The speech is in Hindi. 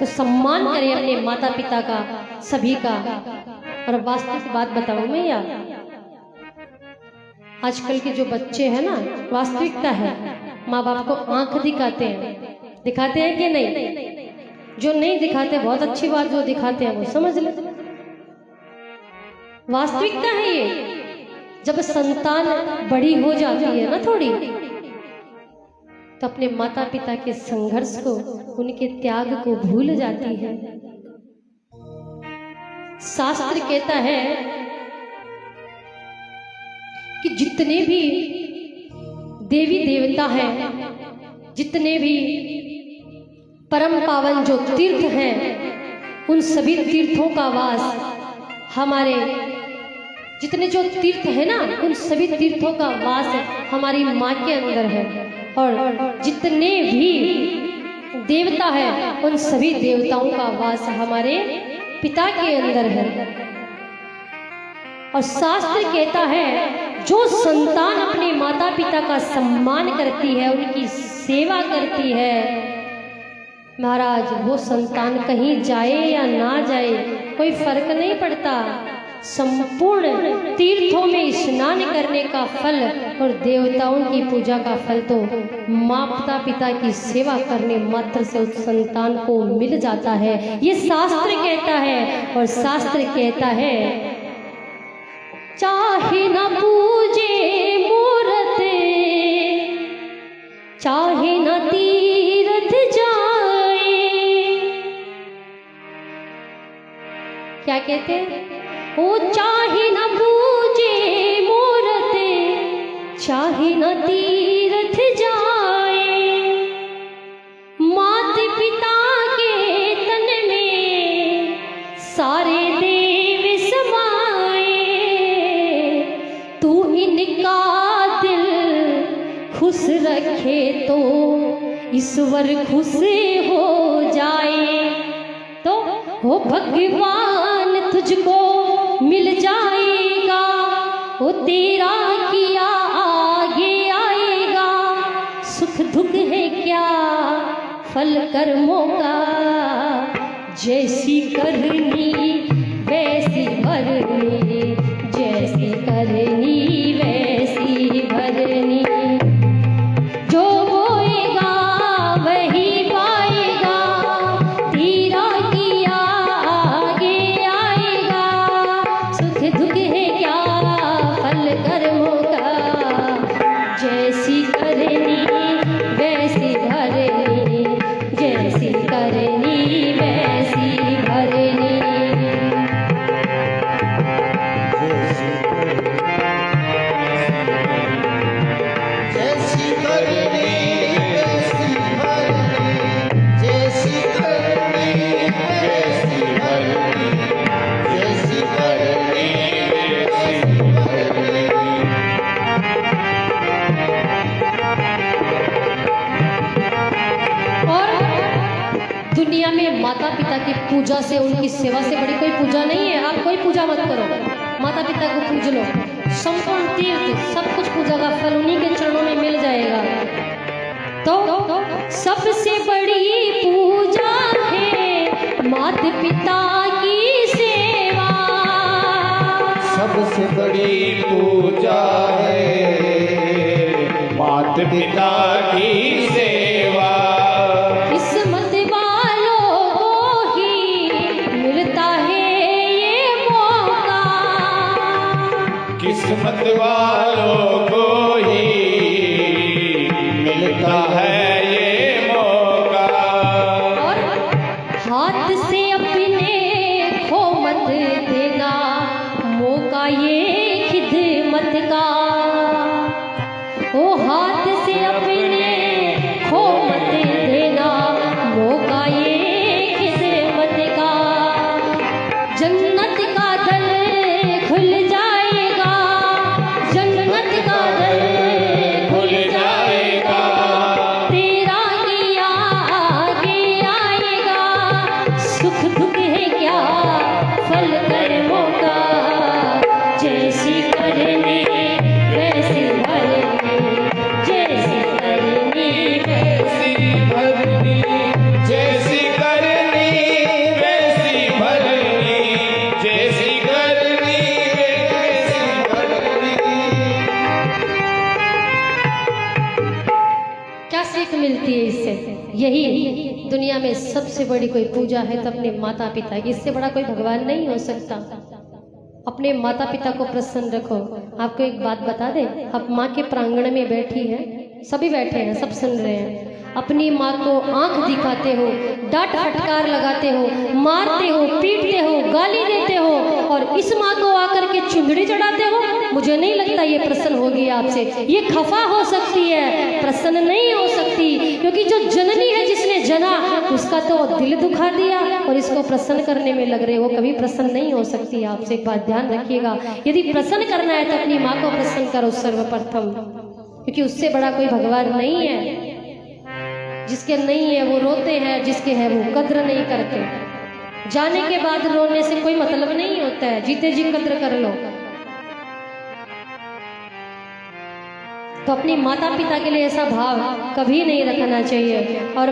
तो सम्मान करें अपने माता पिता का, सभी का। और वास्तविक बात बताऊं मैं यार, आजकल के जो बच्चे हैं ना, वास्तविकता है माँ बाप को आंख दिखाते हैं कि नहीं? जो नहीं दिखाते बहुत अच्छी बात, जो दिखाते हैं वो समझ ले। वास्तविकता है ये। जब संतान बड़ी हो जाती है ना थोड़ी, तो अपने माता पिता के संघर्ष को, उनके त्याग को भूल जाती है। शास्त्र कहता है कि जितने भी देवी देवता हैं, जितने भी परम पावन जो तीर्थ हैं, उन सभी तीर्थों का वास हमारे, जितने जो तीर्थ है ना, उन सभी तीर्थों का वास हमारी माँ के अंदर है। और जितने भी देवता हैं, उन सभी देवताओं का वास हमारे पिता के अंदर है। और शास्त्र कहता है जो संतान अपने माता पिता का सम्मान करती है, उनकी सेवा करती है, महाराज वो संतान कहीं जाए या ना जाए कोई फर्क नहीं पड़ता। संपूर्ण तीर्थों में स्नान करने का फल और देवताओं की पूजा का फल तो माता पिता की सेवा करने मात्र से उस संतान को मिल जाता है। ये शास्त्र कहता है। और शास्त्र कहता है चाहे न पूजे मूरत, चाहे न तीर्थ जाए, क्या कहते हैं? ओ चाहे न पूजे मूरत, चाहे न तीर्थ जाए, मात पिता के तन में सारे देव समाए, तू इनका दिल खुश रखे तो ईश्वर खुश हो जाए। तो हो भगवान तुझको मिल जाएगा, वो तेरा किया आगे आएगा, सुख दुख है क्या फल कर्मों का, जैसी करनी वैसी भरनी, जैसी करनी वैसी भरनी, जो बोएगा वही पाएगा, तेरा किया आगे आएगा, सुख दुख है क्या फल कर्मों का, जैसी करनी वैसी भरनी, जैसी करनी वैसी भरनी। दुनिया में माता पिता की पूजा से, उनकी सेवा से बड़ी कोई पूजा नहीं है। आप कोई पूजा मत करो, माता पिता को पूज लो। संपूर्ण तीर्थ सब कुछ पूजा का फल उन्हीं के चरणों में मिल जाएगा। तो सबसे बड़ी पूजा है माता पिता की सेवा, सबसे बड़ी पूजा है माता पिता की सेवा। किस्मत वालों को ही मिलता है ये मौका, किस्मत वालों को ही मिलता है ये मौका। और हाथ से अपने खो मत देना मौका ये खिदमत का, ओ हाथ से अपने खो मत देना मौका ये खिदमत का, जन्नत का दर खुल जाएगा, जन्नत का दर खुल जाएगा, तेरा किया आगे आएगा, सुख दुख है क्या फल कर्मों का, जैसी करनी यही दुनिया में सबसे बड़ी कोई पूजा है तो अपने माता पिता की, इससे बड़ा कोई भगवान नहीं हो सकता। अपने माता पिता को प्रसन्न रखो। आपको एक बात बता दें, आप माँ के प्रांगण में बैठी हैं, सभी बैठे हैं, सब सुन रहे हैं, अपनी माँ को आंख दिखाते हो, डांट फटकार लगाते हो, मारते हो, पीटते हो, गाली देते हो और इस माँ को आकर के चुंदड़ी चढ़ाते हो, मुझे नहीं लगता ये प्रसन्न होगी आपसे। ये खफा हो सकती है, प्रसन्न नहीं हो सकती, क्योंकि जो जननी है, जिसने जना, उसका तो दिल दुखा दिया और इसको प्रसन्न करने में लग रहे हो, कभी प्रसन्न नहीं हो सकती। आपसे एक बात ध्यान रखिएगा, यदि प्रसन्न करना है तो अपनी माँ को प्रसन्न करो सर्वप्रथम, क्योंकि उससे बड़ा कोई भगवान नहीं है। जिसके नहीं है वो रोते हैं, जिसके है वो कद्र नहीं करते। जाने के बाद रोने से कोई मतलब नहीं होता है, जीते जी कद्र कर लो। तो अपनी माता पिता के लिए ऐसा भाव कभी नहीं रखना चाहिए। और